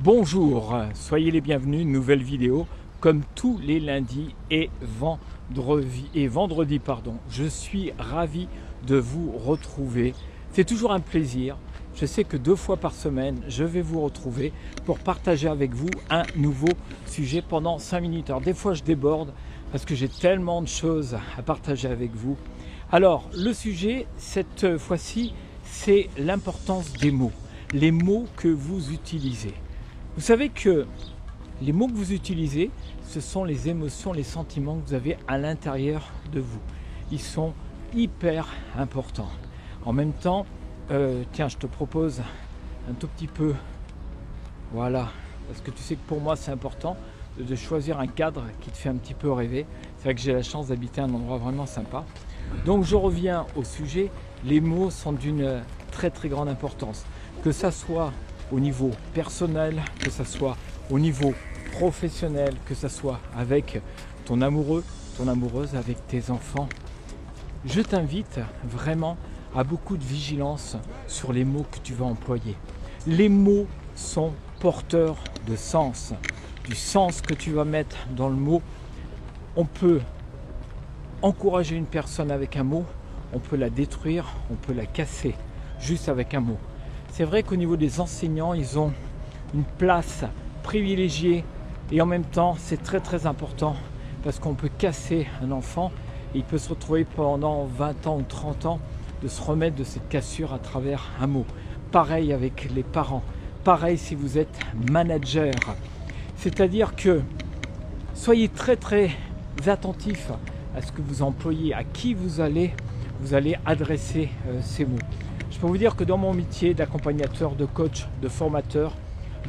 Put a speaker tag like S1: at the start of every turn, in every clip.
S1: Bonjour, soyez les bienvenus, nouvelle vidéo comme tous les lundis et vendredi. Je suis ravi de vous retrouver, c'est toujours un plaisir. Je sais que 2 fois par semaine, je vais vous retrouver pour partager avec vous un nouveau sujet pendant 5 minutes. Alors des fois je déborde parce que j'ai tellement de choses à partager avec vous. Alors le sujet cette fois-ci, c'est l'importance des mots, les mots que vous utilisez. Vous savez que les mots que vous utilisez, ce sont les émotions, les sentiments que vous avez à l'intérieur de vous. Ils sont hyper importants. En même temps, tiens, je te propose un tout petit peu, voilà, parce que tu sais que pour moi c'est important de choisir un cadre qui te fait un petit peu rêver. C'est vrai que j'ai la chance d'habiter un endroit vraiment sympa. Donc je reviens au sujet, les mots sont d'une très très grande importance. Que ça soit au niveau personnel, que ça soit au niveau professionnel, que ça soit avec ton amoureux, ton amoureuse, avec tes enfants. Je t'invite vraiment à beaucoup de vigilance sur les mots que tu vas employer. Les mots sont porteurs de sens, du sens que tu vas mettre dans le mot. On peut encourager une personne avec un mot, on peut la détruire, on peut la casser juste avec un mot. C'est vrai qu'au niveau des enseignants, ils ont une place privilégiée et en même temps, c'est très très important parce qu'on peut casser un enfant et il peut se retrouver pendant 20 ans ou 30 ans de se remettre de cette cassure à travers un mot. Pareil avec les parents, pareil si vous êtes manager. C'est-à-dire que soyez très très attentifs à ce que vous employez, à qui vous allez adresser ces mots. Je peux vous dire que dans mon métier d'accompagnateur, de coach, de formateur,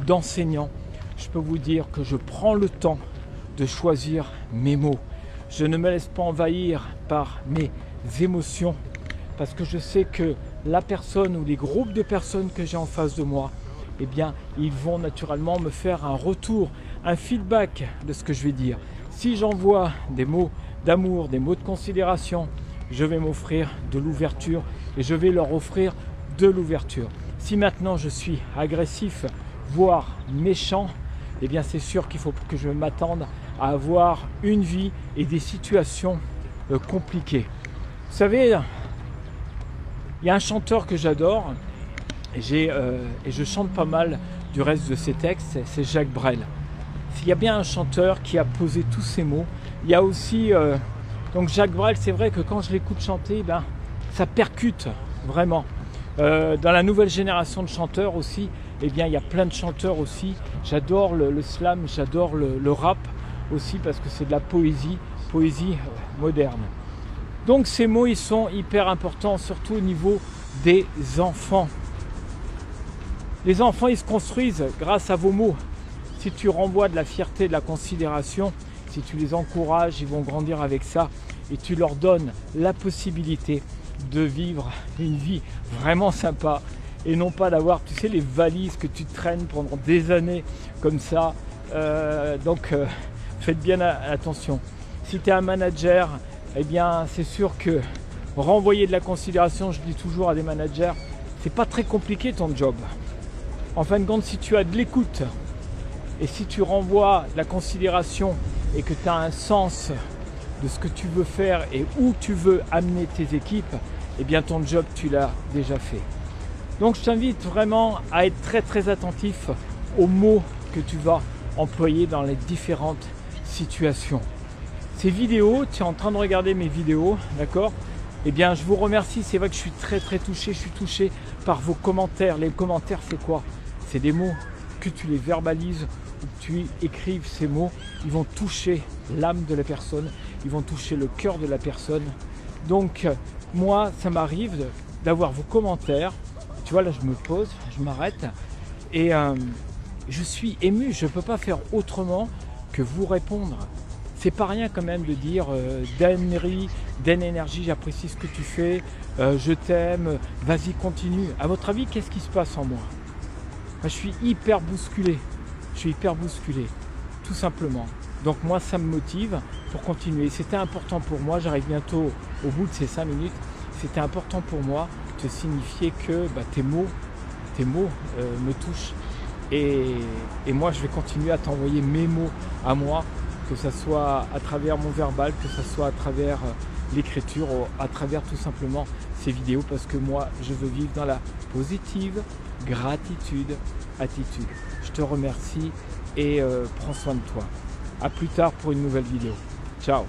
S1: d'enseignant, je peux vous dire que je prends le temps de choisir mes mots. Je ne me laisse pas envahir par mes émotions parce que je sais que la personne ou les groupes de personnes que j'ai en face de moi, eh bien, ils vont naturellement me faire un retour, un feedback de ce que je vais dire. Si j'envoie des mots d'amour, des mots de considération, je vais m'offrir de l'ouverture et je vais leur offrir de l'ouverture. Si maintenant je suis agressif, voire méchant, eh bien c'est sûr qu'il faut que je m'attende à avoir une vie et des situations compliquées. Vous savez, il y a un chanteur que j'adore et je chante pas mal du reste de ses textes, c'est Jacques Brel. S'il y a bien un chanteur qui a posé tous ces mots, il y a aussi donc Jacques Brel, c'est vrai que quand je l'écoute chanter, ça percute vraiment. Dans la nouvelle génération de chanteurs aussi, eh bien, il y a plein de chanteurs aussi. J'adore le slam, j'adore le rap aussi parce que c'est de la poésie moderne. Donc ces mots, ils sont hyper importants, surtout au niveau des enfants. Les enfants, ils se construisent grâce à vos mots. Si tu renvoies de la fierté, de la considération, si tu les encourages, ils vont grandir avec ça et tu leur donnes la possibilité de vivre une vie vraiment sympa et non pas d'avoir, tu sais, les valises que tu traînes pendant des années comme ça. Donc faites bien attention. Si tu es un manager, eh bien c'est sûr que renvoyer de la considération, je dis toujours à des managers, c'est pas très compliqué ton job. En fin de compte, si tu as de l'écoute et si tu renvoies de la considération et que tu as un sens de ce que tu veux faire et où tu veux amener tes équipes, eh bien ton job, tu l'as déjà fait. Donc je t'invite vraiment à être très très attentif aux mots que tu vas employer dans les différentes situations. Ces vidéos, tu es en train de regarder mes vidéos, d'accord ? Eh bien je vous remercie, c'est vrai que je suis très très touché, je suis touché par vos commentaires. Les commentaires, c'est quoi ? C'est des mots que tu les verbalises, que tu écrives ces mots, ils vont toucher l'âme de la personne, ils vont toucher le cœur de la personne. Donc moi, ça m'arrive d'avoir vos commentaires. Tu vois, là je me pose, je m'arrête et je suis ému, je ne peux pas faire autrement que vous répondre. C'est pas rien quand même de dire Dan Énergie, j'apprécie ce que tu fais, je t'aime, vas-y continue. À votre avis, qu'est-ce qui se passe en moi ? Je suis hyper bousculé, tout simplement. Donc moi, ça me motive pour continuer. C'était important pour moi, j'arrive bientôt au bout de ces 5 minutes. C'était important pour moi de signifier que tes mots me touchent Et moi, je vais continuer à t'envoyer mes mots à moi, que ce soit à travers mon verbal, que ce soit à travers l'écriture, ou à travers tout simplement ces vidéos, parce que moi, je veux vivre dans la positive gratitude attitude. Je te remercie et prends soin de toi. À plus tard pour une nouvelle vidéo. Ciao.